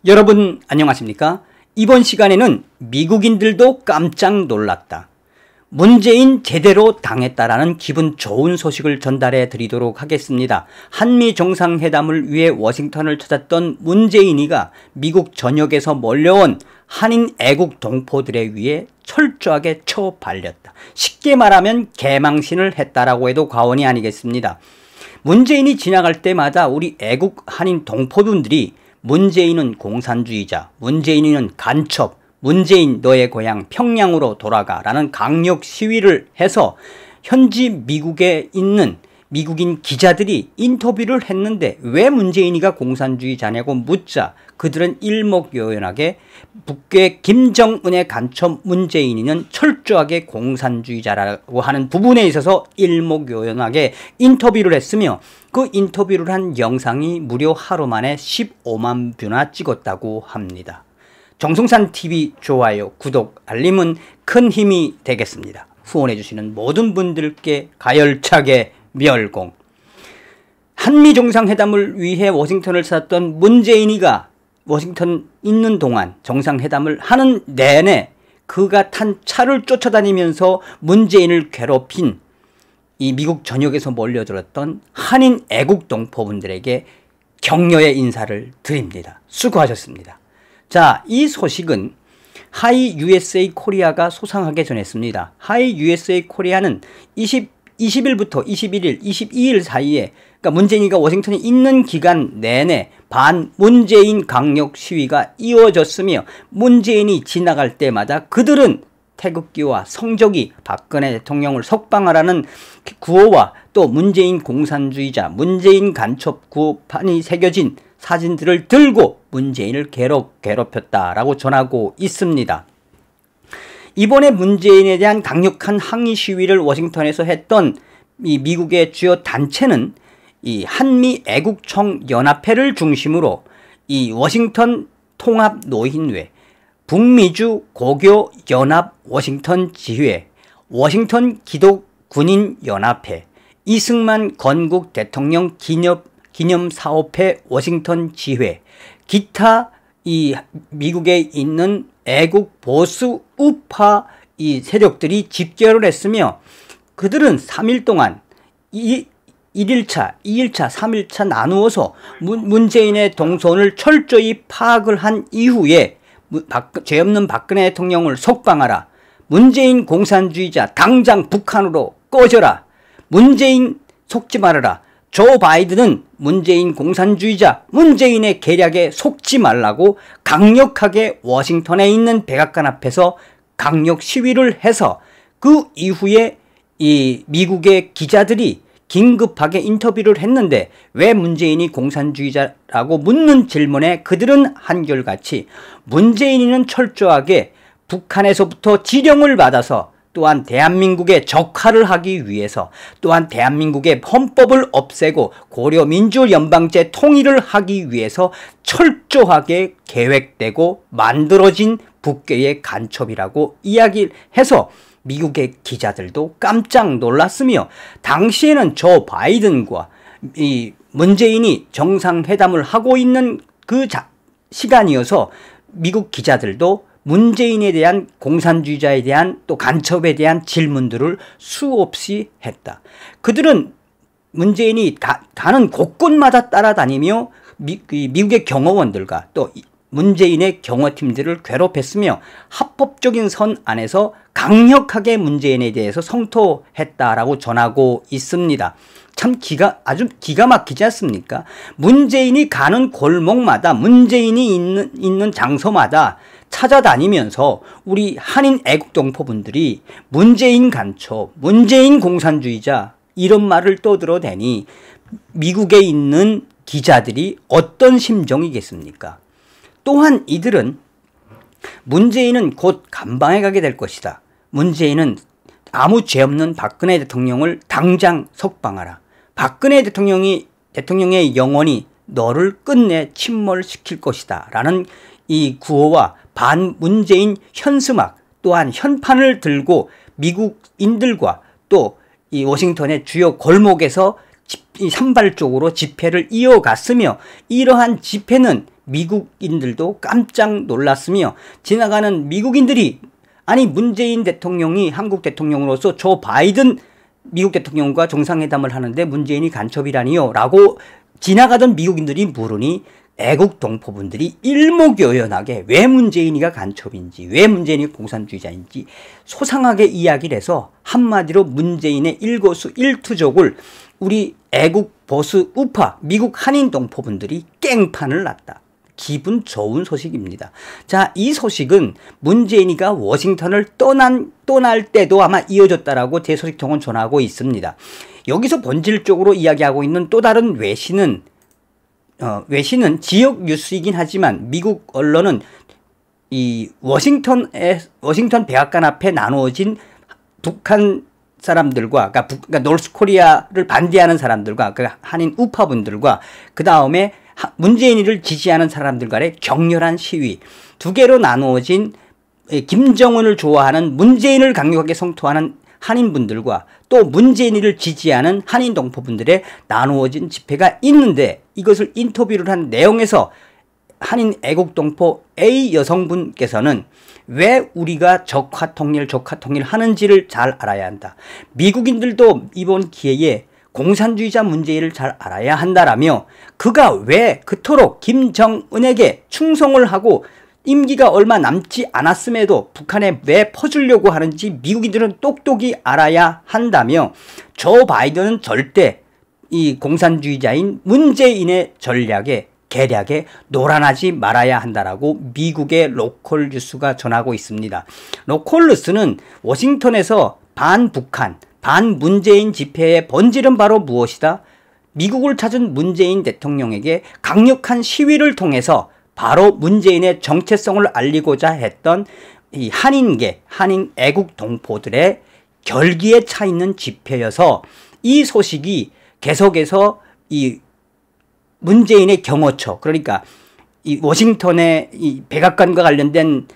여러분 안녕하십니까? 이번 시간에는 미국인들도 깜짝 놀랐다. 문재인 제대로 당했다라는 기분 좋은 소식을 전달해 드리도록 하겠습니다. 한미 정상회담을 위해 워싱턴을 찾았던 문재인이가 미국 전역에서 몰려온 한인 애국 동포들에 의해 철저하게 처발렸다. 쉽게 말하면 개망신을 했다라고 해도 과언이 아니겠습니다. 문재인이 지나갈 때마다 우리 애국 한인 동포분들이 문재인은 공산주의자, 문재인은 간첩, 문재인 너의 고향 평양으로 돌아가 라는 강력 시위를 해서 현지 미국에 있는 미국인 기자들이 인터뷰를 했는데 왜 문재인이가 공산주의자냐고 묻자 그들은 일목요연하게 북괴 김정은의 간첩 문재인이는 철저하게 공산주의자라고 하는 부분에 있어서 일목요연하게 인터뷰를 했으며 그 인터뷰를 한 영상이 무려 하루 만에 15만 뷰나 찍었다고 합니다. 정성산TV 좋아요, 구독, 알림은 큰 힘이 되겠습니다. 후원해주시는 모든 분들께 가열차게 멸공. 한미정상회담을 위해 워싱턴을 찾았던 문재인이가 워싱턴 있는 동안 정상회담을 하는 내내 그가 탄 차를 쫓아다니면서 문재인을 괴롭힌 이 미국 전역에서 몰려들었던 한인 애국 동포분들에게 격려의 인사를 드립니다. 수고하셨습니다. 자, 이 소식은 하이 USA 코리아가 소상하게 전했습니다. 하이 USA 코리아는 20일부터 21일, 22일 사이에 그러니까 문재인이가 워싱턴에 있는 기간 내내 반문재인 강력 시위가 이어졌으며 문재인이 지나갈 때마다 그들은 태극기와 성적이 박근혜 대통령을 석방하라는 구호와 또 문재인 공산주의자, 문재인 간첩 구호판이 새겨진 사진들을 들고 문재인을 괴롭혔다라고 전하고 있습니다. 이번에 문재인에 대한 강력한 항의 시위를 워싱턴에서 했던 이 미국의 주요 단체는 이 한미 애국청 연합회를 중심으로 이 워싱턴 통합 노인회, 북미주 고교 연합 워싱턴 지회, 워싱턴 기독 군인 연합회, 이승만 건국 대통령 기념 사업회 워싱턴 지회, 기타 이 미국에 있는 애국 보수 우파 이 세력들이 집결을 했으며 그들은 3일 동안 1일차, 2일차, 3일차 나누어서 문재인의 동선을 철저히 파악을 한 이후에 죄 없는 박근혜 대통령을 석방하라, 문재인 공산주의자 당장 북한으로 꺼져라, 문재인 속지 말아라, 조 바이든은 문재인 공산주의자, 문재인의 계략에 속지 말라고 강력하게 워싱턴에 있는 백악관 앞에서 강력 시위를 해서 그 이후에 이 미국의 기자들이 긴급하게 인터뷰를 했는데 왜 문재인이 공산주의자라고 묻는 질문에 그들은 한결같이 문재인이는 철저하게 북한에서부터 지령을 받아서 또한 대한민국의 적화를 하기 위해서 또한 대한민국의 헌법을 없애고 고려민주연방제 통일을 하기 위해서 철저하게 계획되고 만들어진 북괴의 간첩이라고 이야기를 해서 미국의 기자들도 깜짝 놀랐으며 당시에는 조 바이든과 이 문재인이 정상회담을 하고 있는 그 시간이어서 미국 기자들도 문재인에 대한 공산주의자에 대한 또 간첩에 대한 질문들을 수없이 했다. 그들은 문재인이 가는 곳곳마다 따라다니며 미국의 경호원들과 또 문재인의 경호팀들을 괴롭혔으며 합법적인 선 안에서 강력하게 문재인에 대해서 성토했다라고 전하고 있습니다. 참 아주 기가 막히지 않습니까? 문재인이 가는 골목마다 문재인이 있는 장소마다 찾아다니면서 우리 한인 애국동포분들이 문재인 간첩, 문재인 공산주의자 이런 말을 떠들어대니 미국에 있는 기자들이 어떤 심정이겠습니까? 또한 이들은 문재인은 곧 감방에 가게 될 것이다. 문재인은 아무 죄 없는 박근혜 대통령을 당장 석방하라. 박근혜 대통령의 영원히 너를 끝내 침몰시킬 것이다. 라는 이 구호와 반문재인 현수막 또한 현판을 들고 미국인들과 또 이 워싱턴의 주요 골목에서 산발적으로 집회를 이어갔으며 이러한 집회는 미국인들도 깜짝 놀랐으며 지나가는 미국인들이 아니 문재인 대통령이 한국 대통령으로서 조 바이든 미국 대통령과 정상회담을 하는데 문재인이 간첩이라니요 라고 지나가던 미국인들이 물으니 애국 동포분들이 일목요연하게 왜 문재인이가 간첩인지 왜 문재인이 공산주의자인지 소상하게 이야기를 해서 한마디로 문재인의 일거수일투족을 우리 애국 보수 우파 미국 한인 동포분들이 깽판을 놨다. 기분 좋은 소식입니다. 자, 이 소식은 문재인이가 워싱턴을 떠날 때도 아마 이어졌다라고 제 소식통은 전하고 있습니다. 여기서 본질적으로 이야기하고 있는 또 다른 외신은 외신은 지역 뉴스이긴 하지만 미국 언론은 이 워싱턴 백악관 앞에 나누어진 북한 사람들과 그러니까 노스코리아를 반대하는 사람들과 그 한인 우파분들과 그 다음에 문재인이를 지지하는 사람들 간의 격렬한 시위 두 개로 나누어진 김정은을 좋아하는 문재인을 강력하게 성토하는 한인분들과 또 문재인이를 지지하는 한인 동포분들의 나누어진 집회가 있는데 이것을 인터뷰를 한 내용에서 한인 애국 동포 A 여성분께서는 왜 우리가 적화통일 하는지를 잘 알아야 한다. 미국인들도 이번 기회에 공산주의자 문재인을 잘 알아야 한다라며 그가 왜 그토록 김정은에게 충성을 하고 임기가 얼마 남지 않았음에도 북한에 왜 퍼주려고 하는지 미국인들은 똑똑히 알아야 한다며 조 바이든은 절대 이 공산주의자인 문재인의 전략에 계략에 노란하지 말아야 한다라고 미국의 로컬 뉴스가 전하고 있습니다. 로컬 뉴스는 워싱턴에서 반북한, 반문재인 집회의 본질은 바로 무엇이다? 미국을 찾은 문재인 대통령에게 강력한 시위를 통해서 바로 문재인의 정체성을 알리고자 했던 이 한인 애국 동포들의 결기에 차 있는 집회여서 이 소식이 계속해서 이 문재인의 경호처, 그러니까 이 워싱턴의 이 백악관과 관련된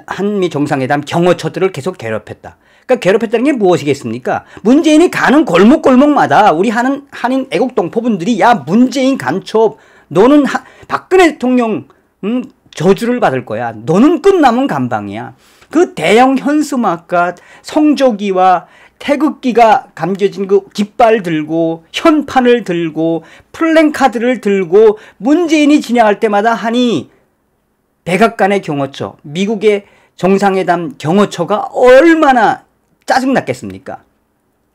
한미 정상회담 경호처들을 계속 괴롭혔다. 그러니까 괴롭혔다는 게 무엇이겠습니까? 문재인이 가는 골목골목마다 우리 한인 애국 동포분들이 야 문재인 간첩, 너는 박근혜 대통령 저주를 받을 거야. 너는 끝남은 감방이야. 그 대형 현수막과 성조기와 태극기가 감겨진 그 깃발 들고 현판을 들고 플랜카드를 들고 문재인이 지나갈 때마다 하니 백악관의 경호처, 미국의 정상회담 경호처가 얼마나 짜증났겠습니까?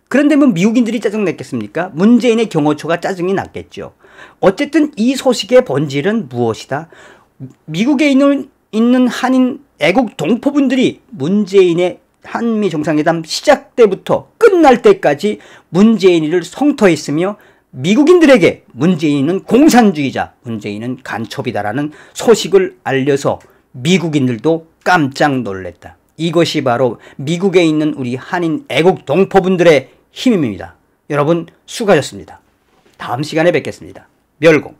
그런데 뭐 미국인들이 짜증냈겠습니까? 문재인의 경호처가 짜증이 났겠죠. 어쨌든 이 소식의 본질은 무엇이다? 미국에 있는 한인 애국 동포분들이 문재인의 한미 정상회담 시작 때부터 끝날 때까지 문재인을 성토했으며 미국인들에게 문재인은 공산주의자, 문재인은 간첩이다라는 소식을 알려서 미국인들도 깜짝 놀랐다. 이것이 바로 미국에 있는 우리 한인 애국 동포분들의 힘입니다. 여러분 수고하셨습니다. 다음 시간에 뵙겠습니다. 멸공.